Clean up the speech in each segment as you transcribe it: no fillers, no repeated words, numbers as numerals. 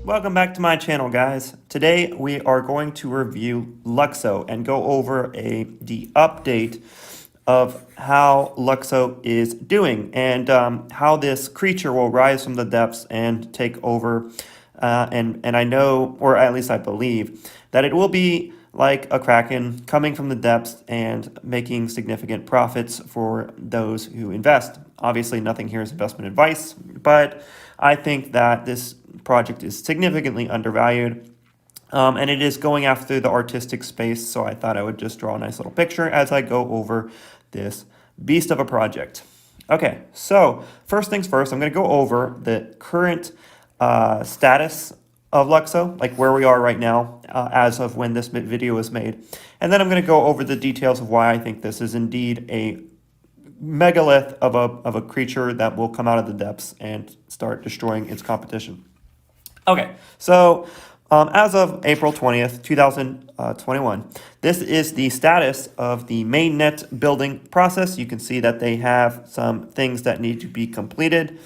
Welcome back to my channel, guys. Today we are going to review Lukso and go over the update of how Lukso is doing and how this creature will rise from the depths and take over. And I know, or at least I believe, that it will be like a kraken coming from the depths and making significant profits for those who invest. Obviously, nothing here is investment advice, but I think that this project is significantly undervalued. And it is going after the artistic space, so I thought I would just draw a nice little picture as I go over this beast of a project. Okay, so first things first, I'm going to go over the current status of Lukso, like where we are right now as of when this video was made. And then I'm going to go over the details of why I think this is indeed a megalith of a creature that will come out of the depths and start destroying its competition. Okay, so as of April 20th, 2021, this is the status of the mainnet building process. You can see that they have some things that need to be completed.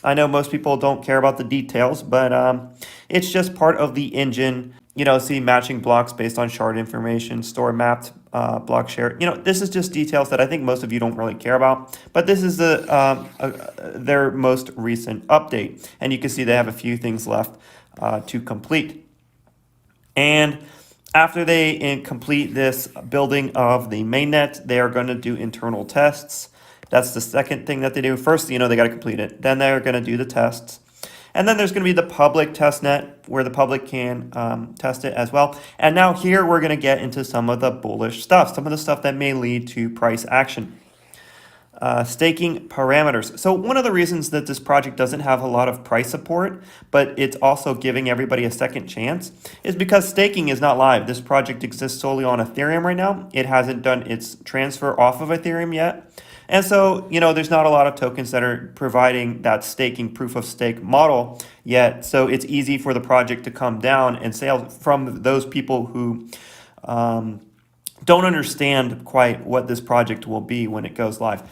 I know most people don't care about the details, but it's just part of the engine. You know, see matching blocks based on shard information, store mapped block share. You know, this is just details that I think most of you don't really care about. But this is their most recent update. And you can see they have a few things left to complete. And after they complete this building of the mainnet, they are going to do internal tests. That's the second thing that they do. First, you know, they got to complete it. Then they're going to do the tests. And then there's going to be the public test net where the public can test it as well. And now here we're going to get into some of the bullish stuff, some of the stuff that may lead to price action. Staking parameters. So one of the reasons that this project doesn't have a lot of price support, but it's also giving everybody a second chance, is because staking is not live. This project exists solely on Ethereum right now. It hasn't done its transfer off of Ethereum yet. And so, you know, there's not a lot of tokens that are providing that staking proof of stake model yet. So it's easy for the project to come down and sell from those people who don't understand quite what this project will be when it goes live.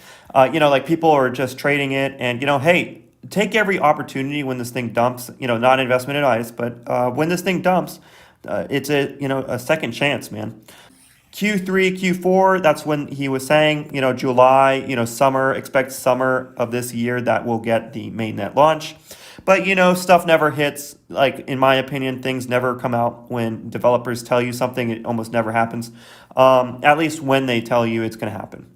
You know, like people are just trading it and, you know, hey, take every opportunity when this thing dumps, you know, not investment advice, but when this thing dumps, it's a second chance, man. Q3, Q4, that's when he was saying, you know, July, you know, summer, expect summer of this year that we'll get the mainnet launch. But, you know, stuff never hits. Like, in my opinion, things never come out when developers tell you something. It almost never happens, at least when they tell you it's going to happen.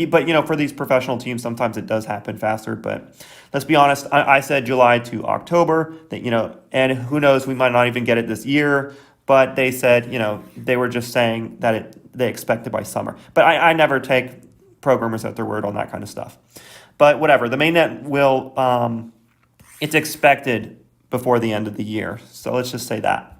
But, you know, for these professional teams, sometimes it does happen faster. But let's be honest, I said July to October, that, you know, and who knows, we might not even get it this year. But they said, you know, they were just saying that they expect it by summer. But I never take programmers at their word on that kind of stuff. But whatever, the mainnet will, it's expected before the end of the year. So let's just say that.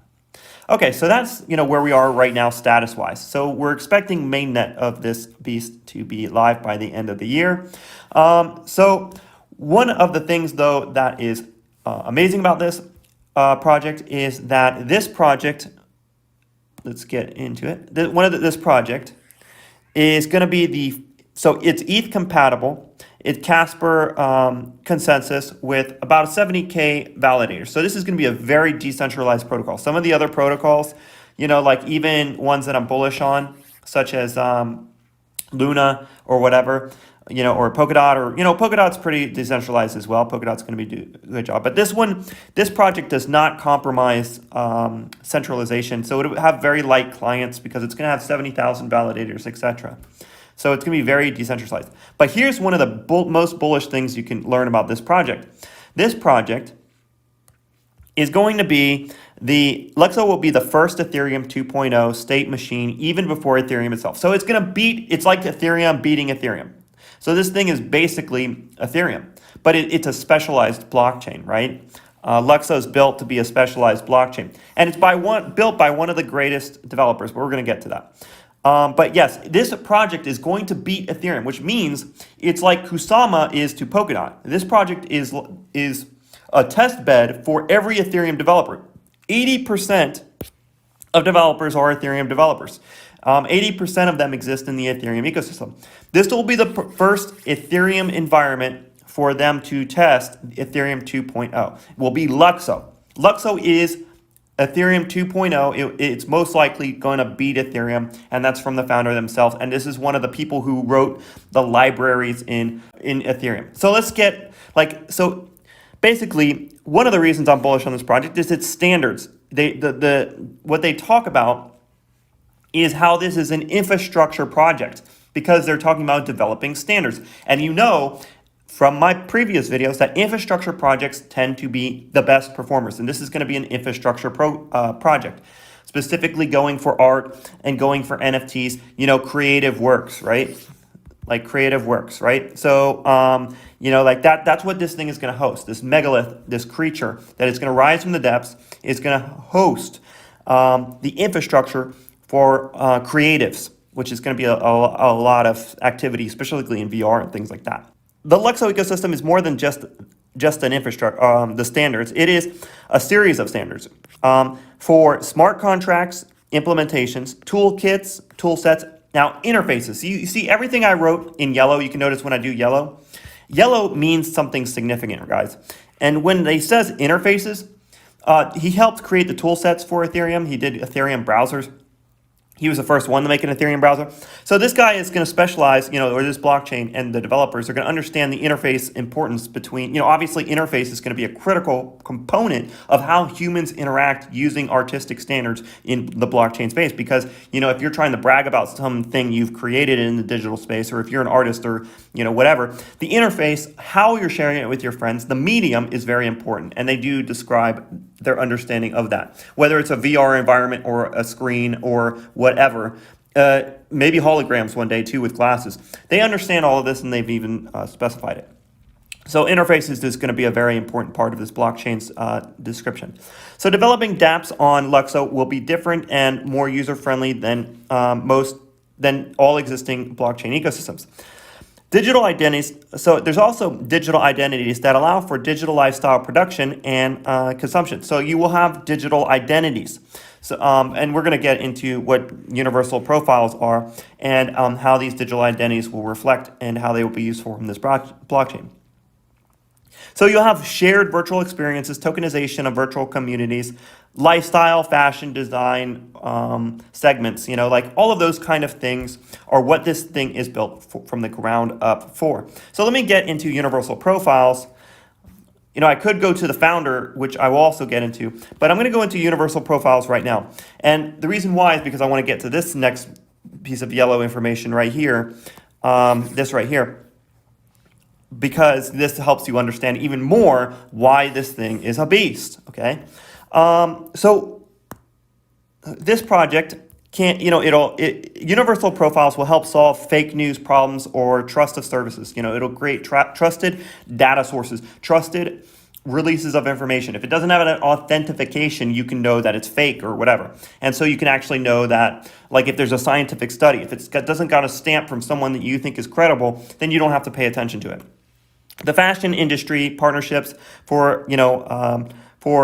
Okay, so that's, you know, where we are right now status-wise. So we're expecting mainnet of this beast to be live by the end of the year. So one of the things, though, that is amazing about this project is that this project, let's get into it. This project is going to be so it's ETH compatible. It's Casper consensus with about 70K validators. So this is going to be a very decentralized protocol. Some of the other protocols, you know, like even ones that I'm bullish on, such as Luna or whatever, you know, or Polkadot, or, you know, Polkadot's pretty decentralized as well. Polkadot's going to do a good job. But this project does not compromise centralization. So it will have very light clients because it's going to have 70,000 validators, etc. So it's going to be very decentralized. But here's one of the most bullish things you can learn about this project. This project is going to be Lukso will be the first Ethereum 2.0 state machine even before Ethereum itself. So it's going to it's like Ethereum beating Ethereum. So this thing is basically Ethereum, but it's a specialized blockchain, right? Lukso is built to be a specialized blockchain, and it's built by one of the greatest developers, but we're going to get to that. But yes, this project is going to beat Ethereum, which means it's like Kusama is to Polkadot. This project is a test bed for every Ethereum developer. 80% of developers are Ethereum developers. 80% of them exist in the Ethereum ecosystem. This will be the first Ethereum environment for them to test Ethereum 2.0. Will be Lukso. Lukso is Ethereum 2.0, it's most likely going to beat Ethereum, and that's from the founder themselves. And this is one of the people who wrote the libraries in Ethereum. So let's get so basically, one of the reasons I'm bullish on this project is its standards. What they talk about is how this is an infrastructure project, because they're talking about developing standards. And you know from my previous videos that infrastructure projects tend to be the best performers. And this is going to be an infrastructure project, specifically going for art and going for NFTs, creative works, right? Like creative works, right? So, that's what this thing is going to host. This megalith, this creature that is going to rise from the depths, is going to host the infrastructure for creatives, which is going to be a lot of activity, especially in VR and things like that. The Lukso ecosystem is more than just an infrastructure, the standards. It is a series of standards for smart contracts, implementations, toolkits, tool sets. Now, interfaces. So you see everything I wrote in yellow. You can notice when I do yellow. Yellow means something significant, guys. And when they says interfaces, he helped create the tool sets for Ethereum. He did Ethereum browsers. He was the first one to make an Ethereum browser. So this guy is going to specialize, or this blockchain, and the developers are going to understand the interface importance between, obviously interface is going to be a critical component of how humans interact using artistic standards in the blockchain space. Because, if you're trying to brag about something you've created in the digital space, or if you're an artist or, whatever, the interface, how you're sharing it with your friends, the medium is very important. And they do describe their understanding of that, whether it's a VR environment or a screen or whatever, maybe holograms one day too with glasses. They understand all of this, and they've even specified it. So interfaces is going to be a very important part of this blockchain's description. So developing dApps on Lukso will be different and more user-friendly than all existing blockchain ecosystems. Digital identities, so there's also digital identities that allow for digital lifestyle production and consumption. So you will have digital identities. So, and we're going to get into what universal profiles are and how these digital identities will reflect and how they will be useful from this blockchain. So you'll have shared virtual experiences, tokenization of virtual communities, lifestyle, fashion, design segments, all of those kind of things are what this thing is built from the ground up for. So let me get into universal profiles. I could go to the founder, which I will also get into, but I'm going to go into universal profiles right now. And the reason why is because I want to get to this next piece of yellow information right here, this right here, because this helps you understand even more why this thing is a beast, okay? So this project can't, universal profiles will help solve fake news problems or trust of services. It'll create trusted data sources, trusted releases of information. If it doesn't have an authentication, you can know that it's fake or whatever. And so you can actually know that, like if there's a scientific study, if it doesn't got a stamp from someone that you think is credible, then you don't have to pay attention to it. The fashion industry partnerships for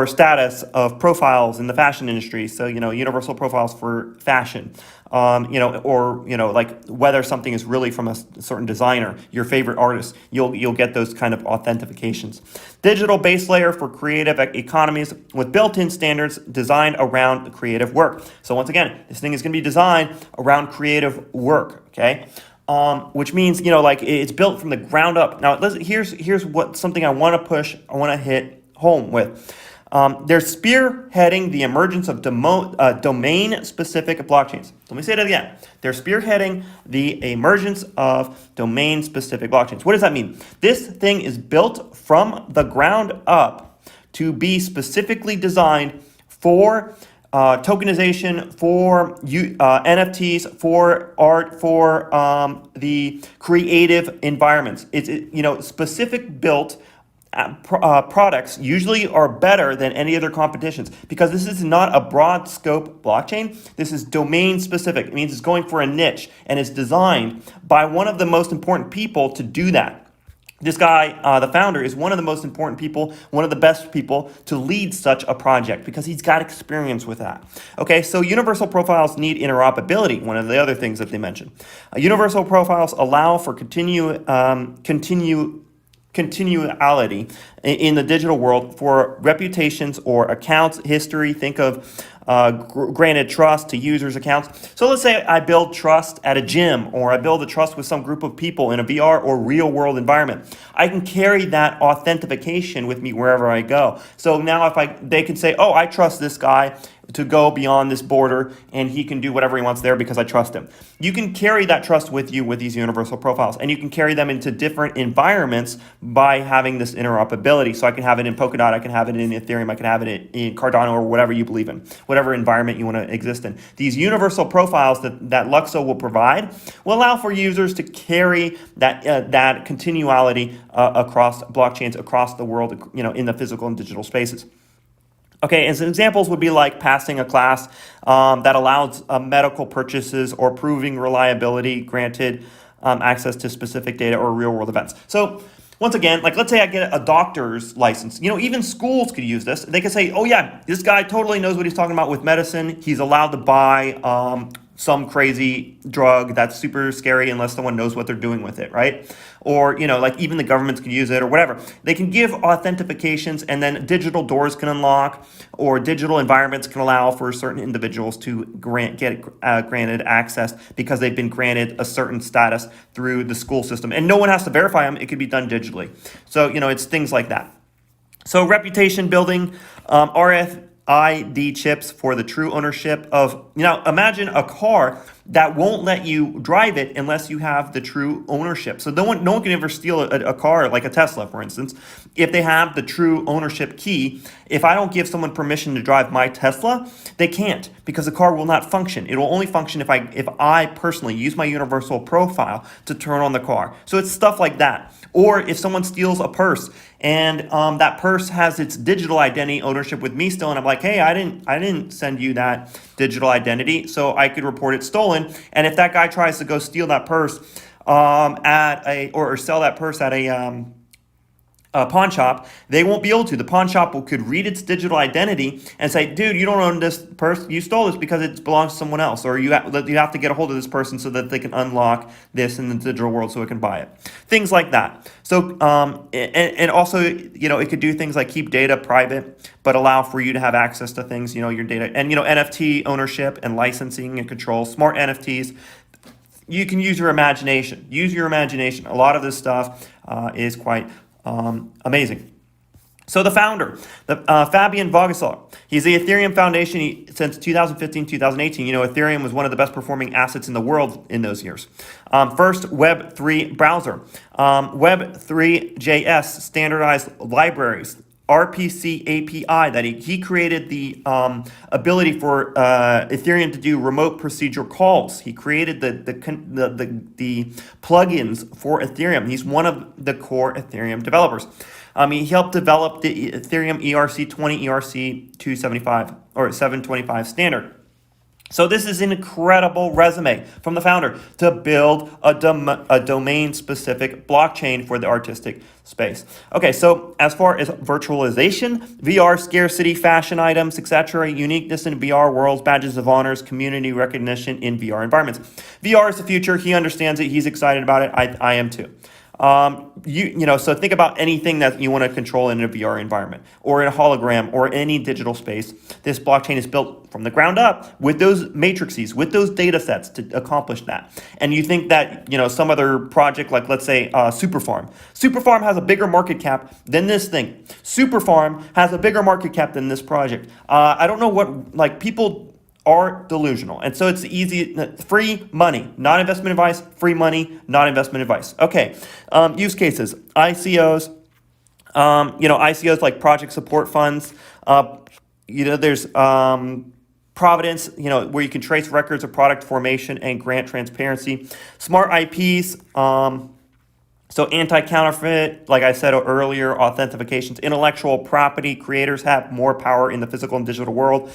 status of profiles in the fashion industry. So, universal profiles for fashion, like whether something is really from a certain designer, your favorite artist, you'll get those kind of authentications. Digital base layer for creative economies with built-in standards designed around creative work. So once again, this thing is going to be designed around creative work, okay? Which means, it's built from the ground up. Now, here's something I want to push, I want to hit home with. They're spearheading the emergence of domain-specific blockchains. Let me say that again. They're spearheading the emergence of domain-specific blockchains. What does that mean? This thing is built from the ground up to be specifically designed for tokenization, for NFTs, for art, for the creative environments. It's specific built products usually are better than any other competitions because this is not a broad scope blockchain. This is domain specific. It means it's going for a niche and it's designed by one of the most important people to do that. This guy, the founder, is one of the most important people, one of the best people to lead such a project because he's got experience with that. Okay, so universal profiles need interoperability, one of the other things that they mentioned. Universal profiles allow for continuous continuality in the digital world for reputations or accounts history. Think of granted trust to users' accounts. So let's say I build trust at a gym, or I build a trust with some group of people in a VR or real world environment. I can carry that authentication with me wherever I go. So now they can say, oh, I trust this guy to go beyond this border and he can do whatever he wants there because I trust him. You can carry that trust with you with these universal profiles, and you can carry them into different environments by having this interoperability. So I can have it in Polkadot, I can have it in Ethereum, I can have it in Cardano, or whatever you believe in, whatever environment you want to exist in. These universal profiles that Lukso will provide will allow for users to carry that continuality across blockchains, across the world, in the physical and digital spaces. Okay, and some examples would be like passing a class that allows medical purchases or proving reliability, granted access to specific data or real world events. So once again, like let's say I get a doctor's license. Even schools could use this. They could say, oh yeah, this guy totally knows what he's talking about with medicine. He's allowed to buy some crazy drug that's super scary unless someone knows what they're doing with it, right? Or, like even the governments can use it or whatever. They can give authentications, and then digital doors can unlock, or digital environments can allow for certain individuals to get granted access because they've been granted a certain status through the school system. And no one has to verify them. It could be done digitally. So, it's things like that. So reputation building, RFID chips for the true ownership of, imagine a car that won't let you drive it unless you have the true ownership. So no one can ever steal a car, like a Tesla, for instance, if they have the true ownership key. If I don't give someone permission to drive my Tesla, they can't, because the car will not function. It will only function if I personally use my universal profile to turn on the car. So it's stuff like that. Or if someone steals a purse and that purse has its digital identity ownership with me still, and I'm like, hey, I didn't send you that digital identity, so I could report it stolen. And if that guy tries to go steal that purse or sell that purse at a pawn shop, they won't be able to. The pawn shop could read its digital identity and say, dude, you don't own this purse. You stole this because it belongs to someone else. Or you have to get a hold of this person so that they can unlock this in the digital world so it can buy it. Things like that. So, and also, it could do things like keep data private, but allow for you to have access to things, your data. And, NFT ownership and licensing and control, smart NFTs. You can use your imagination. Use your imagination. A lot of this stuff is quite amazing. So the founder, Fabian Vogesar, he's the Ethereum Foundation since 2015, 2018. Ethereum was one of the best performing assets in the world in those years. First, Web3 browser, Web3.js standardized libraries, RPC API that he created the ability for Ethereum to do remote procedural calls. He created the plugins for Ethereum. He's one of the core Ethereum developers. He helped develop the Ethereum ERC20, ERC275 or 725 standard. So this is an incredible resume from the founder to build a domain-specific blockchain for the artistic space. Okay, so as far as virtualization, VR, scarcity, fashion items, etc., uniqueness in VR worlds, badges of honors, community recognition in VR environments. VR is the future. He understands it. He's excited about it. I am too. So think about anything that you want to control in a VR environment or in a hologram or any digital space. This blockchain is built from the ground up with those matrices, with those data sets to accomplish that. And you think that, some other project, like let's say Superfarm. Superfarm has a bigger market cap than this thing. Superfarm has a bigger market cap than this project. I don't know what, people are delusional. And so it's easy, free money, not investment advice, free money, not investment advice. Okay, use cases, ICOs, ICOs like project support funds. There's Providence, where you can trace records of product formation and grant transparency. Smart IPs, so anti-counterfeit, like I said earlier, authentications, intellectual property, creators have more power in the physical and digital world.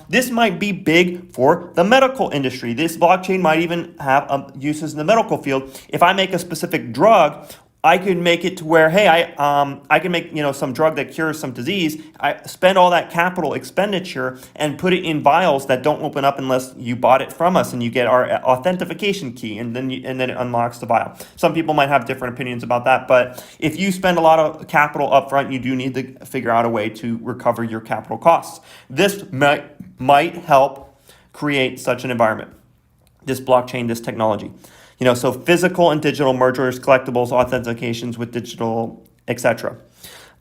This might be big for the medical industry. This blockchain might even have uses in the medical field. If I make a specific drug, I could make it to where, hey, I can make, some drug that cures some disease. I spend all that capital expenditure and put it in vials that don't open up unless you bought it from us, and you get our authentication key, and then it unlocks the vial. Some people might have different opinions about that, but if you spend a lot of capital upfront, you do need to figure out a way to recover your capital costs. This might help create such an environment. This blockchain, this technology. So physical and digital mergers, collectibles, authentications with digital, etc.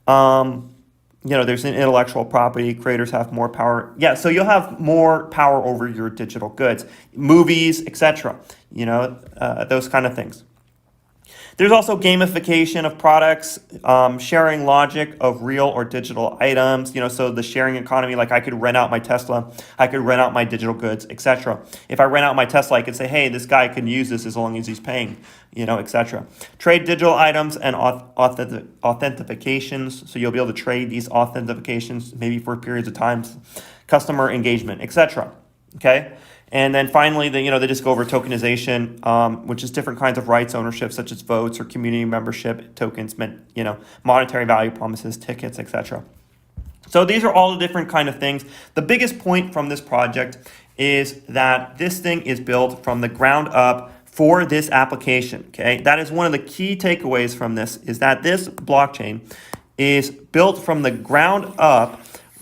There's an intellectual property. Creators have more power. Yeah, so you'll have more power over your digital goods, movies, etc. Those kind of things. There's also gamification of products, sharing logic of real or digital items, so the sharing economy, like I could rent out my Tesla, I could rent out my digital goods, etc. If I rent out my Tesla, I could say, hey, this guy can use this as long as he's paying, etc. Trade digital items and authentications, so you'll be able to trade these authentications maybe for periods of time, customer engagement, etc. Okay? And then finally, they just go over tokenization, which is different kinds of rights ownership, such as votes or community membership tokens, monetary value promises, tickets, etc. So these are all the different kind of things. The biggest point from this project is that this thing is built from the ground up for this application. Okay, that is one of the key takeaways from this, is that this blockchain is built from the ground up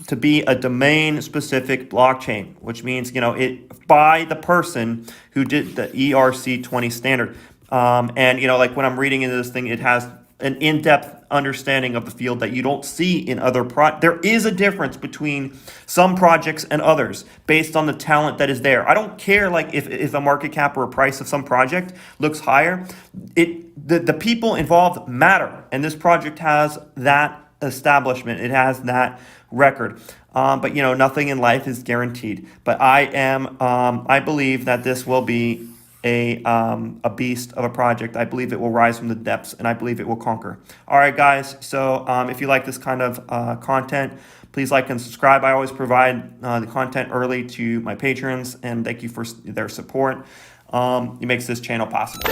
to be a domain-specific blockchain, which means, it by the person who did the ERC20 standard. Like when I'm reading into this thing, it has an in-depth understanding of the field that you don't see in other there is a difference between some projects and others based on the talent that is there. I don't care like if a market cap or a price of some project looks higher. The people involved matter, and this project has that establishment. It has that record. But nothing in life is guaranteed. But I believe that this will be a beast of a project. I believe it will rise from the depths, and I believe it will conquer. All right, guys. So if you like this kind of content, please like and subscribe. I always provide the content early to my patrons, and thank you for their support. It makes this channel possible.